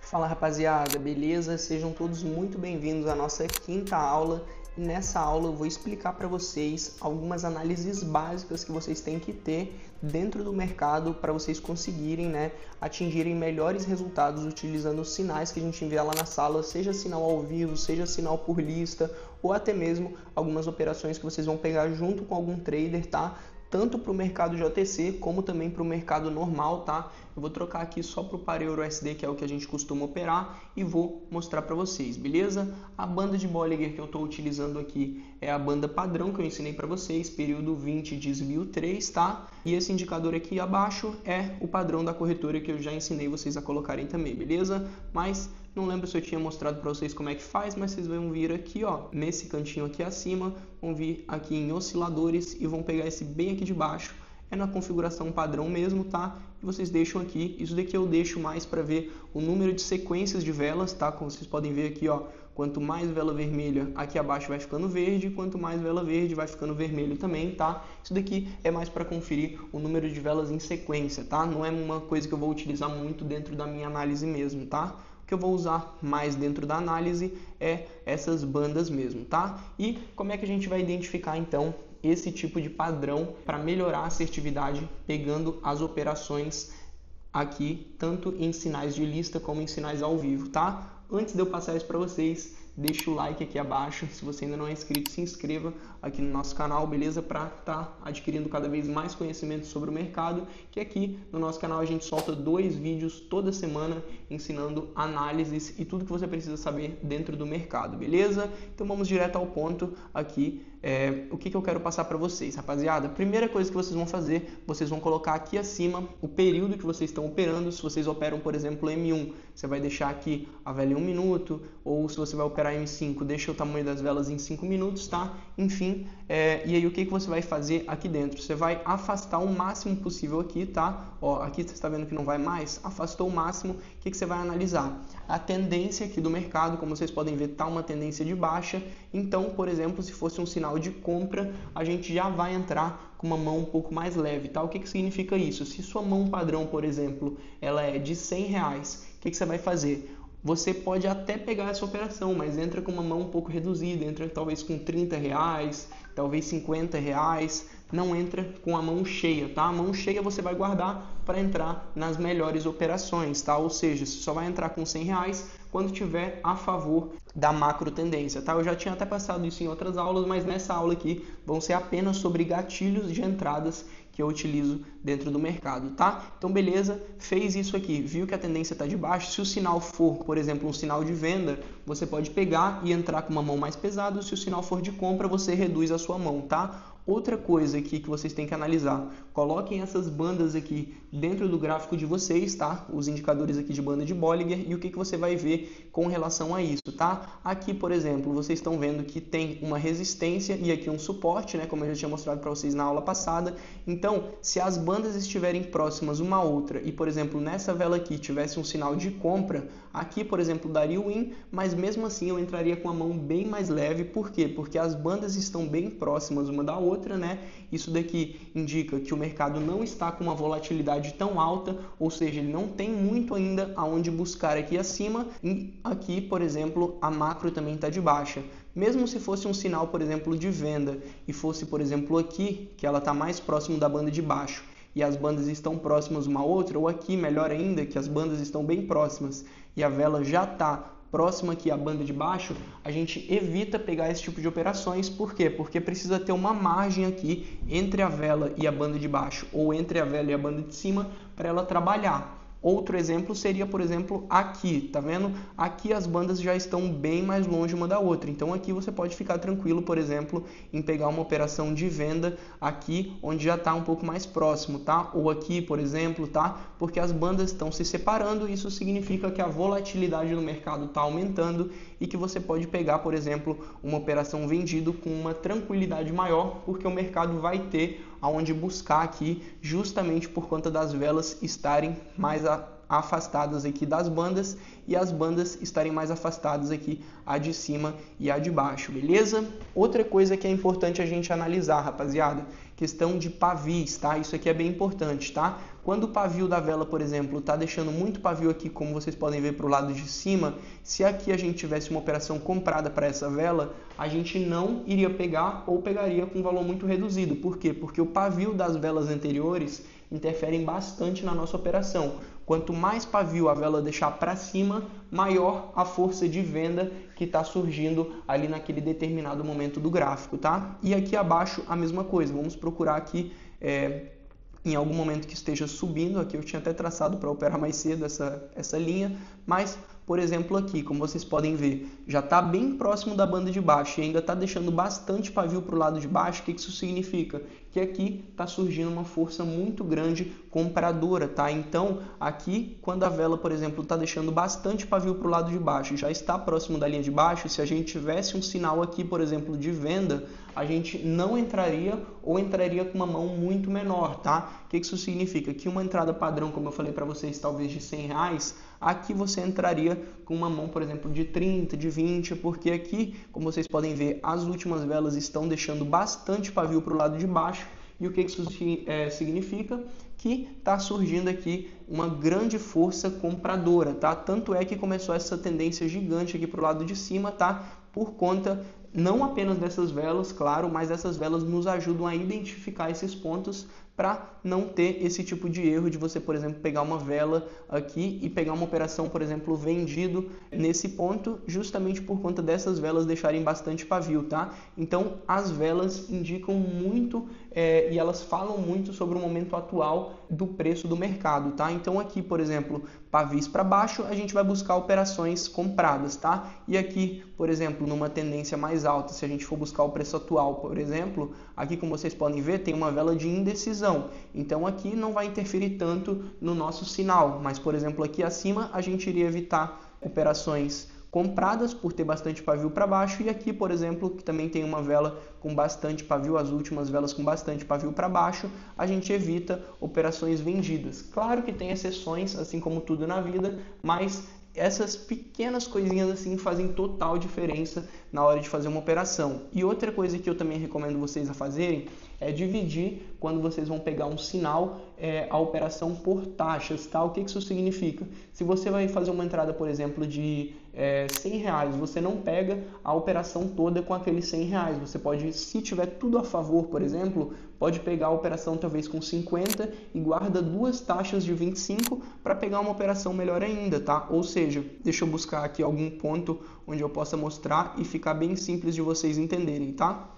Fala rapaziada, beleza? Sejam todos muito bem-vindos à nossa quinta aula. E nessa aula eu vou explicar para vocês algumas análises básicas que vocês têm que ter dentro do mercado para vocês conseguirem, atingirem melhores resultados utilizando os sinais que a gente envia lá na sala, seja sinal ao vivo, seja sinal por lista ou até mesmo algumas operações que vocês vão pegar junto com algum trader, tá? Tanto para o mercado JTC como também para o mercado normal, tá? Eu vou trocar aqui só para o par EURUSD, que é o que a gente costuma operar, e vou mostrar para vocês, beleza? A banda de Bollinger que eu estou utilizando aqui é a banda padrão que eu ensinei para vocês, período 20, desvio 3, tá? E esse indicador aqui abaixo é o padrão da corretora que eu já ensinei vocês a colocarem também, beleza? Mas não lembro se eu tinha mostrado para vocês como é que faz, mas vocês vão vir aqui, ó, nesse cantinho aqui acima, vão vir aqui em osciladores e vão pegar esse bem aqui de baixo. É na configuração padrão mesmo, tá? E vocês deixam aqui, isso daqui eu deixo mais para ver o número de sequências de velas, tá? Como vocês podem ver aqui, ó, quanto mais vela vermelha aqui abaixo vai ficando verde, quanto mais vela verde vai ficando vermelho também, tá? Isso daqui é mais para conferir o número de velas em sequência, tá? Não é uma coisa que eu vou utilizar muito dentro da minha análise mesmo, tá? O que eu vou usar mais dentro da análise é essas bandas mesmo, tá? E como é que a gente vai identificar então esse tipo de padrão para melhorar a assertividade pegando as operações aqui, tanto em sinais de lista como em sinais ao vivo, tá? Antes de eu passar isso para vocês, deixa o like aqui abaixo. Se você ainda não é inscrito, se inscreva aqui no nosso canal, beleza? Para estar adquirindo cada vez mais conhecimento sobre o mercado, que aqui no nosso canal a gente solta 2 vídeos toda semana ensinando análises e tudo que você precisa saber dentro do mercado, beleza? Então vamos direto ao ponto aqui. O que eu quero passar para vocês, rapaziada? Primeira coisa que vocês vão fazer, vocês vão colocar aqui acima o período que vocês estão operando. Se vocês operam, por exemplo, M1, você vai deixar aqui a vela em 1 minuto, ou se você vai operar M5, deixa o tamanho das velas em 5 minutos, tá? Enfim, e aí o que você vai fazer aqui dentro? Você vai afastar o máximo possível aqui, tá? Ó, aqui você está vendo que não vai mais, afastou o máximo. O que você vai analisar? A tendência aqui do mercado, como vocês podem ver, tá uma tendência de baixa. Então, por exemplo, se fosse um sinal de compra, a gente já vai entrar com uma mão um pouco mais leve, tá? O que significa isso? Se sua mão padrão, por exemplo, ela é de R$100, o que você vai fazer? Você pode até pegar essa operação, mas entra com uma mão um pouco reduzida, entra talvez com R$30, talvez R$50, não entra com a mão cheia, tá? A mão cheia você vai guardar para entrar nas melhores operações, tá? Ou seja, você só vai entrar com R$100 quando tiver a favor da macro tendência, tá? Eu já tinha até passado isso em outras aulas, mas nessa aula aqui vão ser apenas sobre gatilhos de entradas que eu utilizo dentro do mercado, tá? Então, beleza, fez isso aqui, viu que a tendência está de baixo. Se o sinal for, por exemplo, um sinal de venda, você pode pegar e entrar com uma mão mais pesada. Se o sinal for de compra, você reduz a sua mão, tá? Outra coisa aqui que vocês têm que analisar, coloquem essas bandas aqui dentro do gráfico de vocês, tá? Os indicadores aqui de banda de Bollinger e o que você vai ver com relação a isso, tá? Aqui, por exemplo, vocês estão vendo que tem uma resistência e aqui um suporte, né? Como eu já tinha mostrado para vocês na aula passada. Então, se as bandas estiverem próximas uma à outra e, por exemplo, nessa vela aqui tivesse um sinal de compra, aqui, por exemplo, daria o win, mas mesmo assim eu entraria com a mão bem mais leve. Por quê? Porque as bandas estão bem próximas uma da outra, né? Isso daqui indica que o mercado não está com uma volatilidade tão alta, ou seja, ele não tem muito ainda aonde buscar aqui acima, e aqui, por exemplo, a macro também está de baixa. Mesmo se fosse um sinal, por exemplo, de venda e fosse, por exemplo, aqui, que ela está mais próximo da banda de baixo e as bandas estão próximas uma à outra, ou aqui, melhor ainda, que as bandas estão bem próximas e a vela já está próxima aqui à banda de baixo, a gente evita pegar esse tipo de operações. Por quê? Porque precisa ter uma margem aqui entre a vela e a banda de baixo ou entre a vela e a banda de cima para ela trabalhar. Outro exemplo seria, por exemplo, aqui, tá vendo? Aqui as bandas já estão bem mais longe uma da outra. Então aqui você pode ficar tranquilo, por exemplo, em pegar uma operação de venda aqui onde já está um pouco mais próximo, tá? Ou aqui, por exemplo, tá? Porque as bandas estão se separando, isso significa que a volatilidade no mercado está aumentando e que você pode pegar, por exemplo, uma operação vendido com uma tranquilidade maior, porque o mercado vai ter aonde buscar aqui, justamente por conta das velas estarem mais afastadas aqui das bandas e as bandas estarem mais afastadas aqui, a de cima e a de baixo, beleza? Outra coisa que é importante a gente analisar, rapaziada, questão de pavis, tá? Isso aqui é bem importante, tá? Quando o pavio da vela, por exemplo, tá deixando muito pavio aqui, como vocês podem ver para o lado de cima, se aqui a gente tivesse uma operação comprada para essa vela, a gente não iria pegar ou pegaria com um valor muito reduzido. Por quê? Porque o pavio das velas anteriores interferem bastante na nossa operação. Quanto mais pavio a vela deixar para cima, maior a força de venda que está surgindo ali naquele determinado momento do gráfico, tá? E aqui abaixo a mesma coisa. Vamos procurar aqui em algum momento que esteja subindo. Aqui eu tinha até traçado para operar mais cedo essa linha, mas, por exemplo, aqui, como vocês podem ver, já está bem próximo da banda de baixo e ainda está deixando bastante pavio para o lado de baixo. O que isso significa? Que aqui está surgindo uma força muito grande compradora, tá? Então, aqui, quando a vela, por exemplo, está deixando bastante pavio para o lado de baixo, já está próximo da linha de baixo, se a gente tivesse um sinal aqui, por exemplo, de venda, a gente não entraria ou entraria com uma mão muito menor, tá? O que isso significa? Que uma entrada padrão, como eu falei para vocês, talvez de R$100, aqui você entraria com uma mão, por exemplo, de 30, de 20, porque aqui, como vocês podem ver, as últimas velas estão deixando bastante pavio para o lado de baixo. E o que isso significa? Que está surgindo aqui uma grande força compradora, tá? Tanto é que começou essa tendência gigante aqui para o lado de cima, tá? Por conta não apenas dessas velas, claro, mas essas velas nos ajudam a identificar esses pontos para não ter esse tipo de erro de você, por exemplo, pegar uma vela aqui e pegar uma operação, por exemplo, vendido nesse ponto, justamente por conta dessas velas deixarem bastante pavio, tá? Então, as velas indicam muito e elas falam muito sobre o momento atual do preço do mercado, tá? Então, aqui, por exemplo, pavis para baixo, a gente vai buscar operações compradas, tá? E aqui, por exemplo, numa tendência mais alta, se a gente for buscar o preço atual, por exemplo, aqui, como vocês podem ver, tem uma vela de indecisão. Então, aqui não vai interferir tanto no nosso sinal, mas, por exemplo, aqui acima a gente iria evitar operações compradas por ter bastante pavio para baixo, e aqui, por exemplo, que também tem uma vela com bastante pavio, as últimas velas com bastante pavio para baixo, a gente evita operações vendidas. Claro que tem exceções, assim como tudo na vida, mas essas pequenas coisinhas assim fazem total diferença na hora de fazer uma operação. E outra coisa que eu também recomendo vocês a fazerem é dividir, quando vocês vão pegar um sinal, a operação por taxas, tá? O que isso significa? Se você vai fazer uma entrada, por exemplo, de R$100, você não pega a operação toda com aqueles R$100. Você pode, se tiver tudo a favor, por exemplo, pode pegar a operação talvez com 50 e guarda duas taxas de 25 para pegar uma operação melhor ainda, tá? Ou seja, deixa eu buscar aqui algum ponto onde eu possa mostrar e ficar bem simples de vocês entenderem, tá?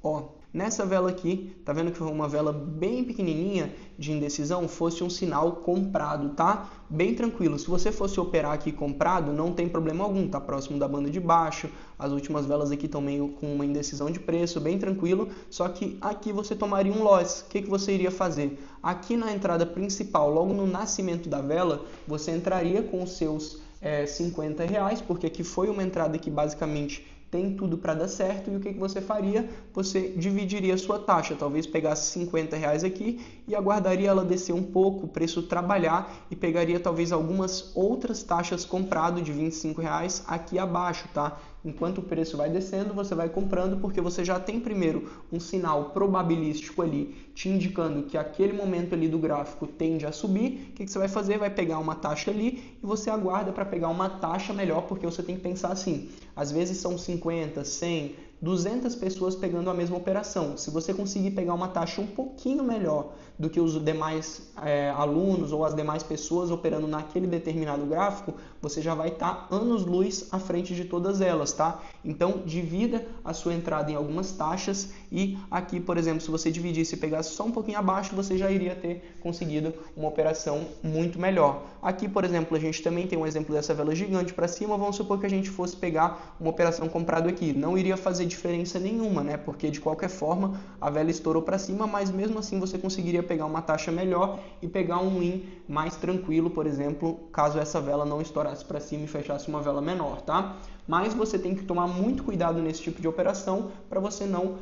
Ó, nessa vela aqui, tá vendo que foi uma vela bem pequenininha de indecisão? Fosse um sinal comprado, tá? Bem tranquilo. Se você fosse operar aqui comprado, não tem problema algum, tá próximo da banda de baixo. As últimas velas aqui estão meio com uma indecisão de preço, bem tranquilo. Só que aqui você tomaria um loss. O que você iria fazer? Aqui na entrada principal, logo no nascimento da vela, você entraria com os seus R$50, porque aqui foi uma entrada que basicamente tem tudo para dar certo. E o que você faria? Você dividiria a sua taxa, talvez pegasse R$50 aqui e aguardaria ela descer um pouco, o preço trabalhar, e pegaria talvez algumas outras taxas comprado de R$25 aqui abaixo, tá? Enquanto o preço vai descendo, você vai comprando, porque você já tem primeiro um sinal probabilístico ali, te indicando que aquele momento ali do gráfico tende a subir. O que você vai fazer? Vai pegar uma taxa ali e você aguarda para pegar uma taxa melhor, porque você tem que pensar assim, às vezes são 50, 100, 200 pessoas pegando a mesma operação. Se você conseguir pegar uma taxa um pouquinho melhor do que os demais alunos ou as demais pessoas operando naquele determinado gráfico, você já vai estar anos-luz à frente de todas elas, tá? Então, divida a sua entrada em algumas taxas e aqui, por exemplo, se você dividisse e pegasse só um pouquinho abaixo, você já iria ter conseguido uma operação muito melhor. Aqui, por exemplo, a gente também tem um exemplo dessa vela gigante para cima. Vamos supor que a gente fosse pegar uma operação comprada aqui. Não iria fazer diferença nenhuma, né? Porque de qualquer forma a vela estourou para cima, mas mesmo assim você conseguiria pegar uma taxa melhor e pegar um win mais tranquilo, por exemplo, caso essa vela não estourasse para cima e fechasse uma vela menor, tá? Mas você tem que tomar muito cuidado nesse tipo de operação para você não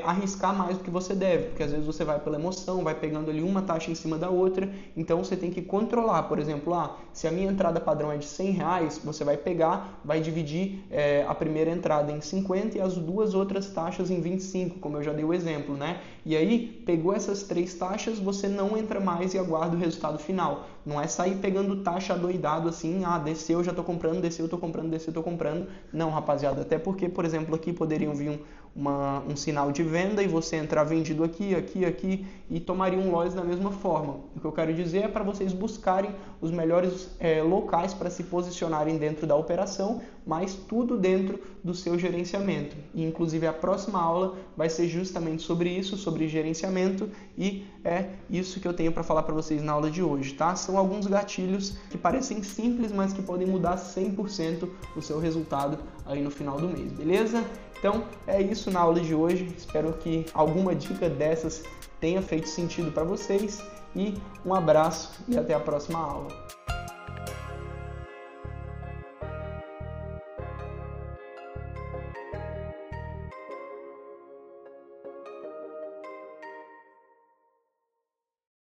arriscar mais do que você deve, porque às vezes você vai pela emoção, vai pegando ali uma taxa em cima da outra, então você tem que controlar. Por exemplo, se a minha entrada padrão é de R$100, você vai pegar, vai dividir a primeira entrada em 50 e as duas outras taxas em 25, como eu já dei o exemplo, né? E aí, pegou essas 3 taxas, você não entra mais e aguarda o resultado final. Não é sair pegando taxa adoidado assim, desceu, já estou comprando, desceu, estou comprando, desceu, estou comprando. Não, rapaziada, até porque, por exemplo, aqui poderiam vir um sinal de venda e você entrar vendido aqui, aqui, aqui e tomaria um loss da mesma forma. O que eu quero dizer é para vocês buscarem os melhores locais para se posicionarem dentro da operação, mas tudo dentro do seu gerenciamento. E, inclusive, a próxima aula vai ser justamente sobre isso, sobre gerenciamento, e é isso que eu tenho para falar para vocês na aula de hoje, tá? São alguns gatilhos que parecem simples, mas que podem mudar 100% o seu resultado aí no final do mês, beleza? Então, é isso na aula de hoje. Espero que alguma dica dessas tenha feito sentido para vocês. E um abraço e até a próxima aula.